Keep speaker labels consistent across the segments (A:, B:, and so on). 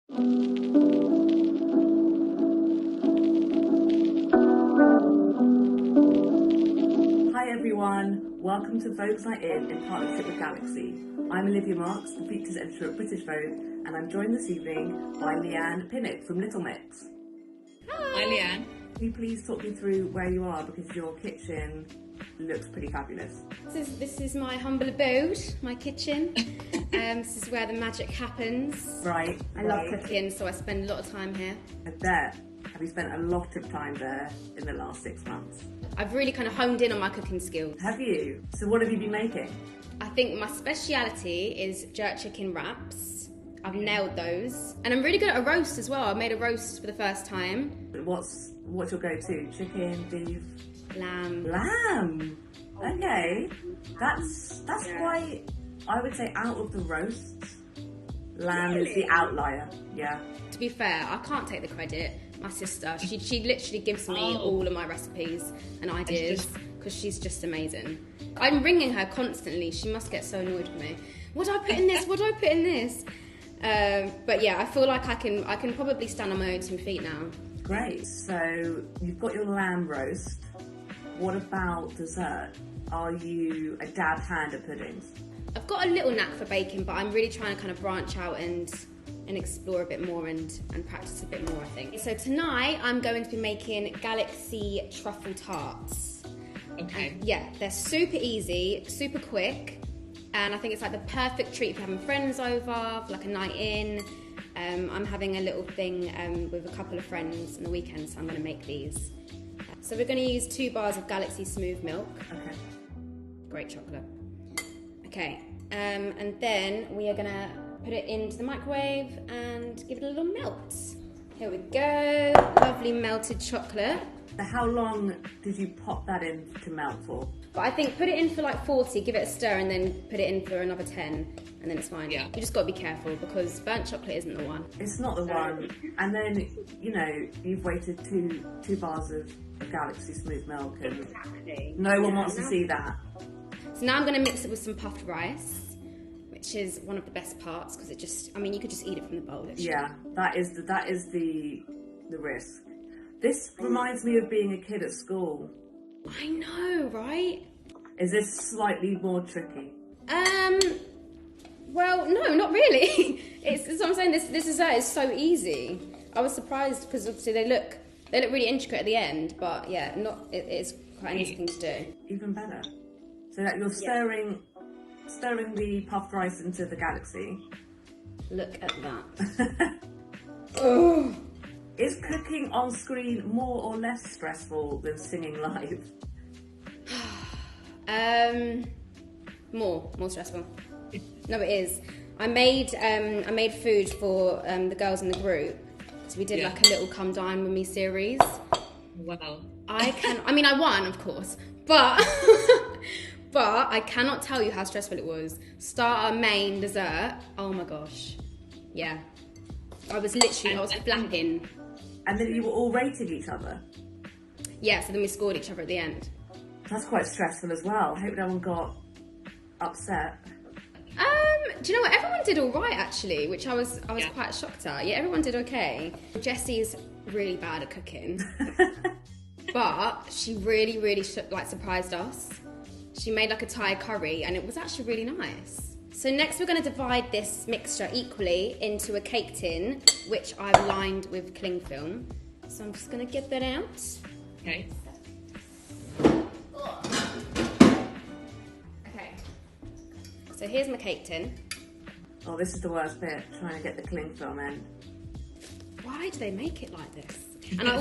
A: Hi everyone, welcome to Vogue Night In partnership with Galaxy. I'm Olivia Marks, the features editor at British Vogue, and I'm joined this evening by Leigh-Anne Pinnock from Little Mix.
B: Hi Leigh-Anne.
A: Can you please talk me through where you are, because your kitchen looks pretty fabulous.
B: This is my humble abode, my kitchen. This is where the magic happens.
A: Right.
B: I love cooking, so I spend a lot of time here.
A: I bet. Have you spent a lot of time there in the last 6 months?
B: I've really kind of honed in on my cooking skills.
A: Have you? So what have you been making?
B: I think my speciality is jerk chicken wraps. I've nailed those. And I'm really good at a roast as well. I made a roast for the first time.
A: What's your go-to? Chicken, beef?
B: Lamb.
A: Lamb! Okay. That's quite, I would say, out of the roasts, lamb is the outlier. Yeah.
B: To be fair, I can't take the credit. My sister, she literally gives me all of my recipes and ideas because she's just amazing. I'm ringing her constantly. She must get so annoyed with me. What do I put in this? What do I put in this? But yeah, I feel like I can probably stand on my own 2 feet now.
A: Great. So you've got your lamb roast. What about dessert? Are you a dab hand at puddings?
B: I've got a little knack for baking, but I'm really trying to kind of branch out and explore a bit more and practice a bit more, I think. So tonight I'm going to be making Galaxy Truffle tarts.
C: Okay.
B: Yeah, they're super easy, super quick, and I think it's like the perfect treat for having friends over, for like a night in. I'm having a little thing with a couple of friends on the weekend, so I'm going to make these. So we're going to use 2 bars of Galaxy smooth milk.
A: Okay.
B: Great chocolate. Okay, and then we are going to put it into the microwave and give it a little melt. Here we go, lovely melted chocolate.
A: How long did you pop that in to melt for?
B: But I think put it in for like 40, give it a stir, and then put it in for another 10, and then it's fine. Yeah. You just got to be careful because burnt chocolate isn't the one.
A: It's not the one. And then, you know, you've waited two bars of Galaxy smooth milk, and no one wants to see that.
B: So now I'm going to mix it with some puffed rice, which is one of the best parts because it just, I mean, you could just eat it from the bowl. Literally.
A: Yeah, that is the risk. This reminds me of being a kid at school.
B: I know, right?
A: Is this slightly more tricky?
B: Well, no, not really. It's what I'm saying. This dessert is so easy. I was surprised because obviously they look really intricate at the end, but yeah, it's quite an easy thing to do.
A: Even better. So that you're stirring the puffed rice into the Galaxy.
B: Look at that. Oh.
A: Is cooking on screen more or less stressful than singing live?
B: More stressful. No, it is. I made food for the girls in the group. So we did like a little come dine with me series.
C: Wow.
B: I won, of course, but but I cannot tell you how stressful it was. Starter, main, dessert. Oh my gosh. Yeah. I was flapping.
A: And then you were all rating each other?
B: Yeah, so then we scored each other at the end.
A: That's quite stressful as well. I hope no one got upset.
B: Do you know what? Everyone did all right actually, which I was quite shocked at. Yeah, everyone did okay. Jessie's really bad at cooking, but she really surprised us. She made like a Thai curry, and it was actually really nice. So next we're going to divide this mixture equally into a cake tin, which I've lined with cling film. So I'm just going to get that out.
C: Okay.
B: Okay. So here's my cake tin.
A: Oh, this is the worst bit, trying to get the cling film in.
B: Why do they make it like this? And I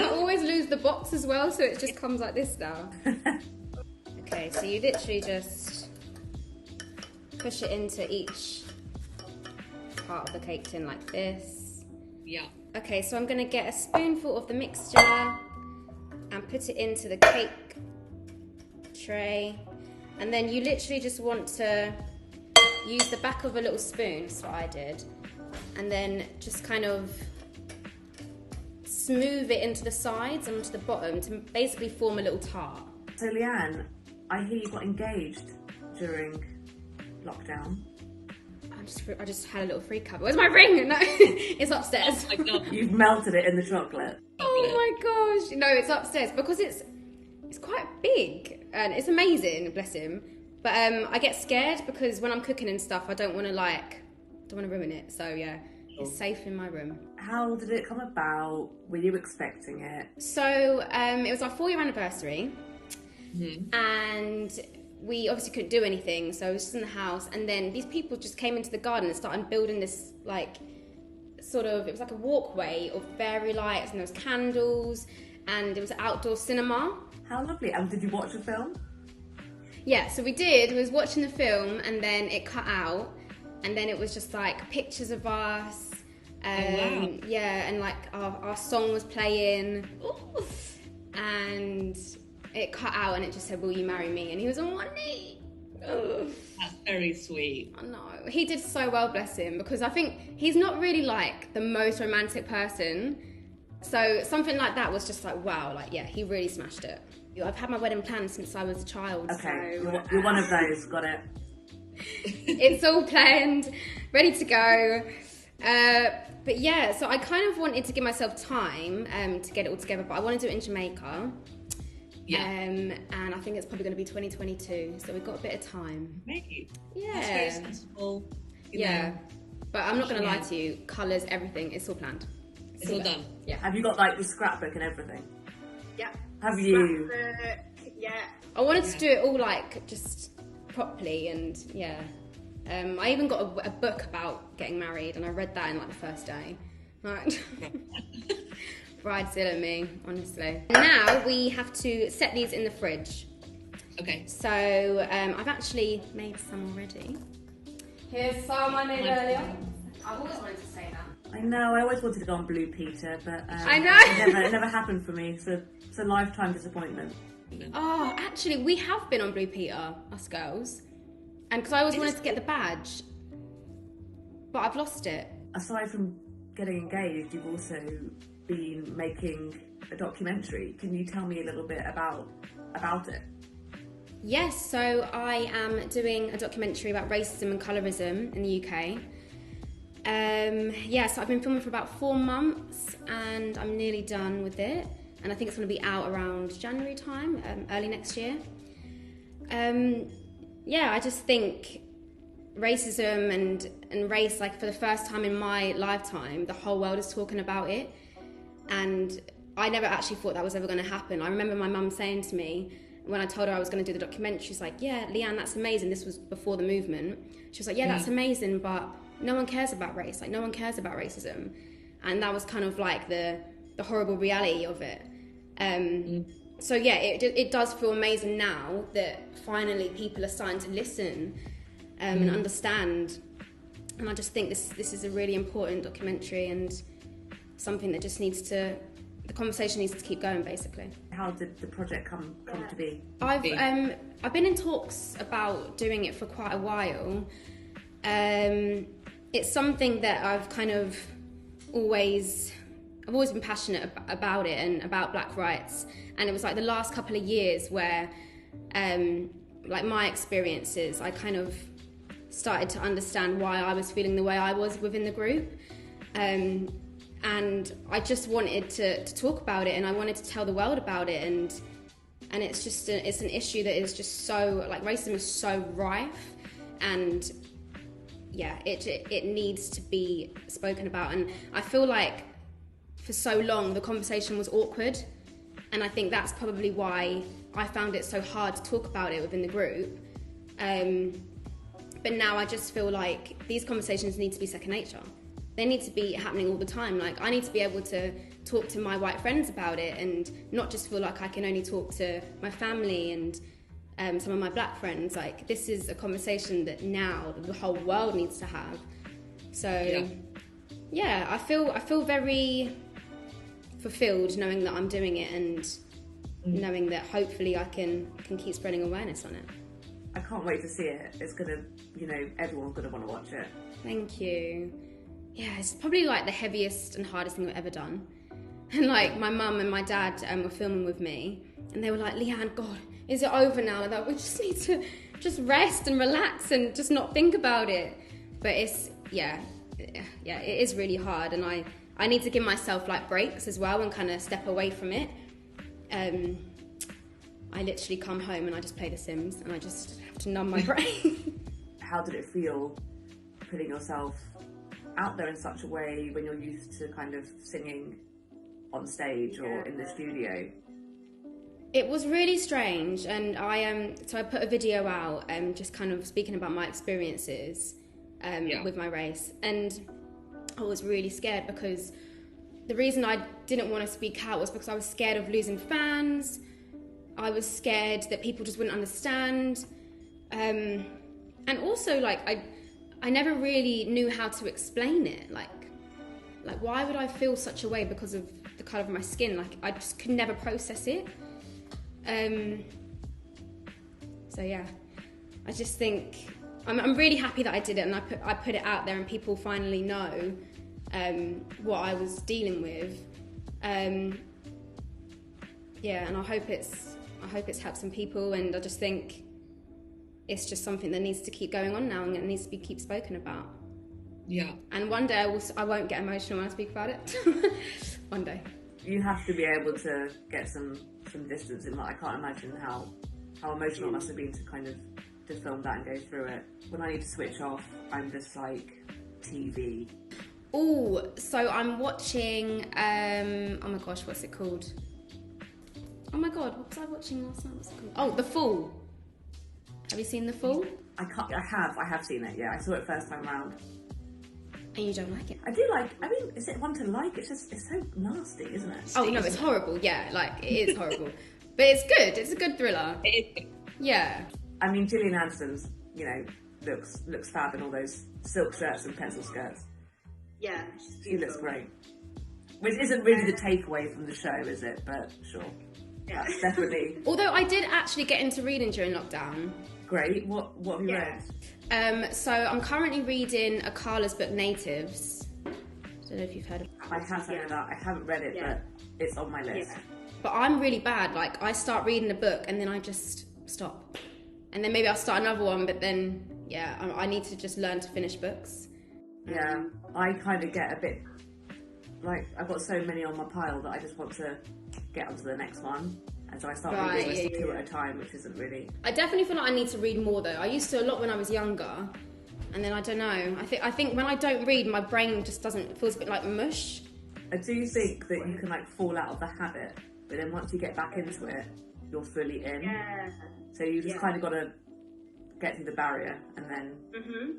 B: always lose the box as well, so it just comes like this now. Okay, so you literally just push it into each part of the cake tin like this.
C: Yeah.
B: Okay, so I'm gonna get a spoonful of the mixture and put it into the cake tray. And then you literally just want to use the back of a little spoon, that's what I did, and then just kind of smooth it into the sides and onto the bottom to basically form a little tart.
A: So Leigh-Anne, I hear you got engaged during lockdown.
B: I I just had a little freak out. Where's my ring? No, it's upstairs.
C: Oh my God.
A: You've melted it in the chocolate.
B: Oh my gosh! No, it's upstairs because it's quite big and it's amazing. Bless him. But I get scared because when I'm cooking and stuff, I don't want to ruin it. So yeah, it's safe in my room.
A: How did it come about? Were you expecting it?
B: So it was our 4-year anniversary, and we obviously couldn't do anything, so I was just in the house, and then these people just came into the garden and started building this, like, it was like a walkway of fairy lights, and there was candles, and it was an outdoor cinema.
A: How lovely. And did you watch the film?
B: Yeah, so we was watching the film, and then it cut out, and then it was just like pictures of us,
C: wow.
B: yeah, and like our song was playing, and it cut out and it just said, "Will you marry me?" And he was on one knee. Ugh.
C: That's very sweet.
B: I know. He did so well, bless him, because I think he's not really like the most romantic person. So something like that was just like, wow, like, yeah, he really smashed it. I've had my wedding planned since I was a child.
A: Okay,
B: so,
A: you're one of those, got it.
B: It's all planned, ready to go. But yeah, so I kind of wanted to give myself time to get it all together, but I want to do it in Jamaica.
C: Yeah.
B: And I think it's probably going to be 2022, so we've got a bit of time.
C: Maybe.
B: Yeah.
C: That's very sensible.
B: Yeah.
C: know.
B: But I'm not going to lie
C: Yeah.
B: to you, colours, everything, it's all planned.
C: It's all done.
B: Yeah.
A: Have you got like the scrapbook and everything?
B: Yeah.
A: Have you?
B: Yeah. I wanted to do it all like just properly, and yeah. I even got a book about getting married, and I read that in like the first day. Right. Bridezilla me, honestly. Now we have to set these in the fridge.
C: Okay.
B: So I've actually made some already. Here's some I made earlier. I've always wanted to say that.
A: I know, I always wanted to go on Blue Peter, but
B: I know.
A: it never happened for me, so it's a lifetime disappointment.
B: Oh, actually, we have been on Blue Peter, us girls. And because I always wanted to get the badge, but I've lost it.
A: Aside from getting engaged, you've also been making a documentary. Can you tell me a little bit about it?
B: Yes, so I am doing a documentary about racism and colourism in the UK. So I've been filming for about 4 months and I'm nearly done with it. And I think it's going to be out around January time, early next year. I just think racism and race, like for the first time in my lifetime, the whole world is talking about it. And I never actually thought that was ever going to happen. I remember my mum saying to me, when I told her I was going to do the documentary, she's like, yeah, Leigh-Anne, that's amazing. This was before the movement. She was like, yeah, that's amazing, but no one cares about race. Like, no one cares about racism. And that was kind of like the horrible reality of it. So yeah, it does feel amazing now that finally people are starting to listen and understand. And I just think this is a really important documentary and something that just the conversation needs to keep going, basically.
A: How did the project come to be?
B: I've been in talks about doing it for quite a while. It's something that I've always been passionate about it and about black rights. And it was like the last couple of years where, like my experiences, I kind of started to understand why I was feeling the way I was within the group. And I just wanted to talk about it, and I wanted to tell the world about it, and it's just it's an issue that is just so, like, racism is so rife, and yeah, it needs to be spoken about. And I feel like for so long the conversation was awkward, and I think that's probably why I found it so hard to talk about it within the group. But now I just feel like these conversations need to be second nature. They need to be happening all the time. Like, I need to be able to talk to my white friends about it and not just feel like I can only talk to my family and some of my black friends. Like, this is a conversation that now the whole world needs to have. So, yeah, I feel very fulfilled knowing that I'm doing it and knowing that hopefully I can keep spreading awareness on it.
A: I can't wait to see it. It's gonna, everyone's gonna want to watch it.
B: Thank you. Yeah, it's probably like the heaviest and hardest thing I've ever done. And like my mum and my dad were filming with me, and they were like, Leigh-Anne, God, is it over now? Like, we just need to just rest and relax and just not think about it. But it's, yeah, it is really hard, and I need to give myself like breaks as well and kind of step away from it. I literally come home and I just play The Sims and I just have to numb my brain.
A: How did it feel putting yourself out there in such a way when you're used to kind of singing on stage or in the studio?
B: It was really strange, and so I put a video out just kind of speaking about my experiences with my race, and I was really scared because the reason I didn't want to speak out was because I was scared of losing fans. I was scared that people just wouldn't understand, and also like I never really knew how to explain it. Like why would I feel such a way because of the colour of my skin? Like I just could never process it. So yeah, I just think I'm really happy that I did it, and I put it out there, and people finally know what I was dealing with. Yeah, and I hope it's helped some people, and I just think it's just something that needs to keep going on now, and it needs to keep spoken about.
C: Yeah.
B: And one day I won't get emotional when I speak about it. One day.
A: You have to be able to get some distance in that. I can't imagine how emotional it must have been to kind of to film that and go through it. When I need to switch off, I'm just like TV.
B: Oh, so I'm watching, oh my gosh, what's it called? Oh my god, what was I watching last night? What's it called? Oh, The Fall. Have you seen The Fall?
A: I have seen it, yeah. I saw it first time round.
B: And you don't like it?
A: I do like, I mean, is it one to like? It's so nasty, isn't it?
B: Oh no, it's horrible, yeah, like, it is horrible. But it's good, it's a good thriller. Yeah.
A: I mean, Gillian Anderson's, you know, looks fab in all those silk shirts and pencil skirts.
D: Yeah,
A: She looks great. Which isn't really the takeaway from the show, is it? But sure.
D: Yeah.
A: That's definitely
B: Although I did actually get into reading during lockdown.
A: great. What have you read?
B: So I'm currently reading Akala's book, Natives. I don't know if you've heard of it.
A: I have heard of that. I haven't read it, but it's on my list.
D: Yeah.
B: But I'm really bad. Like, I start reading a book and then I just stop. And then maybe I'll start another one, but then, yeah, I need to just learn to finish books.
A: Yeah, I kind of get a bit like I've got so many on my pile that I just want to get onto the next one, and so I start reading almost two at a time, which isn't really.
B: I definitely feel like I need to read more though. I used to a lot when I was younger, and then I don't know. I think when I don't read, my brain just doesn't. It feels a bit like mush.
A: I do think that you can like fall out of the habit, but then once you get back into it, you're fully in.
D: Yeah.
A: So you just kind of got to get through the barrier and then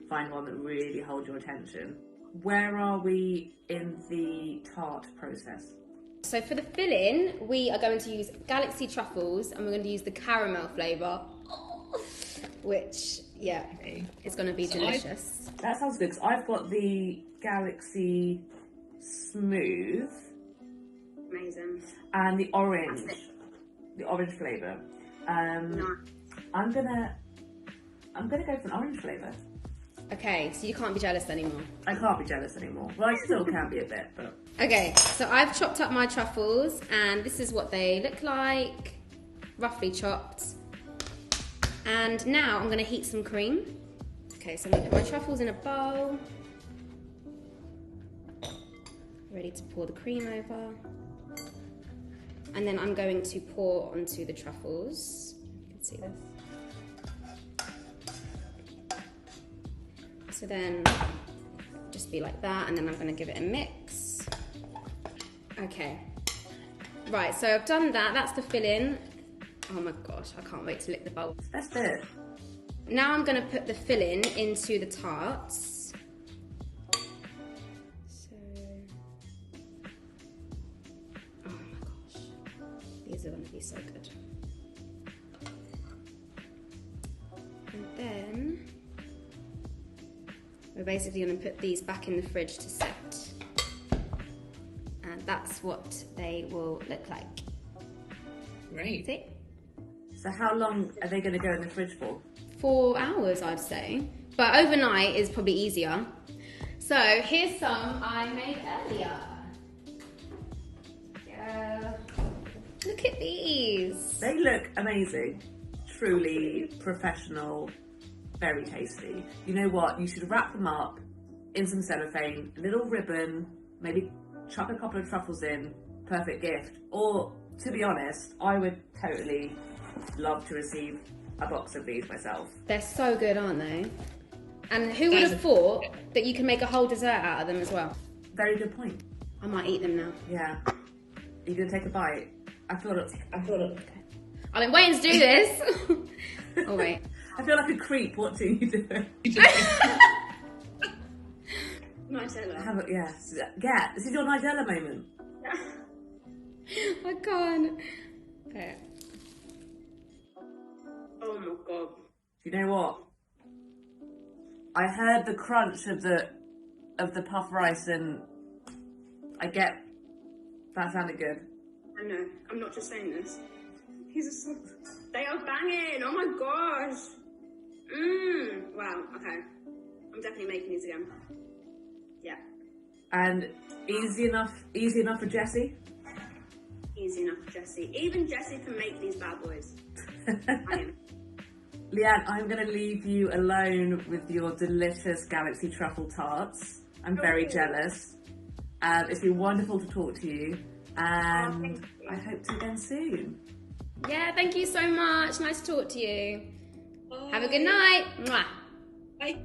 A: find one that really holds your attention. Where are we in the tart process?
B: So for the filling, we are going to use Galaxy Truffles, and we're going to use the caramel flavour, which, yeah, it's going to be delicious.
A: That sounds good, because I've got the Galaxy Smooth.
D: Amazing.
A: And the orange flavour.
D: Nice.
A: I'm gonna go for an orange flavour.
B: Okay, so you can't be jealous anymore.
A: I can't be jealous anymore. Well, I still can be a bit, but...
B: Okay, so I've chopped up my truffles, and this is what they look like, roughly chopped. And now I'm going to heat some cream. Okay, so I'm going to put my truffles in a bowl. Ready to pour the cream over. And then I'm going to pour onto the truffles. You can see this. So then, just be like that, and then I'm going to give it a mix. Okay. Right, so I've done that. That's the filling. Oh my gosh, I can't wait to lick the bowl.
A: That's it.
B: Now I'm going to put the filling into the tarts. So, oh my gosh, these are going to be so good. And then we're basically going to put these back in the fridge to set. And that's what they will look like.
C: Great.
B: See?
A: So how long are they going to go in the fridge for?
B: 4 hours, I'd say. But overnight is probably easier. So here's some I made earlier. Look at these.
A: They look amazing. Truly professional very tasty. You know what? You should wrap them up in some cellophane, a little ribbon, maybe chuck a couple of truffles in. Perfect gift. Or, to be honest, I would totally love to receive a box of these myself.
B: They're so good, aren't they? And who would have thought that you can make a whole dessert out of them as well?
A: Very good point.
B: I might eat them now.
A: Yeah. Are you going to take a bite? I feel it.
B: Okay. I've been waiting to do this. Oh, wait.
A: I feel like a creep watching you do it.
D: Nigella.
A: Yeah, this is your Nigella moment.
B: I can't. Okay.
D: Oh my god.
A: You know what? I heard the crunch of the puff rice, and I get that sounded good.
D: I know. I'm not just saying this. They are banging. Oh my gosh. Wow. Okay. I'm definitely making these again. Yeah.
A: And easy enough for Jessie.
D: Easy enough for Jessie. Even Jessie can make these bad boys. I am.
A: Leigh-Anne, I'm going to leave you alone with your delicious Galaxy Truffle tarts. I'm very jealous. It's been wonderful to talk to you, and I hope to again soon.
B: Yeah, thank you so much. Nice to talk to you. Have a good night. Mwah.
C: Bye.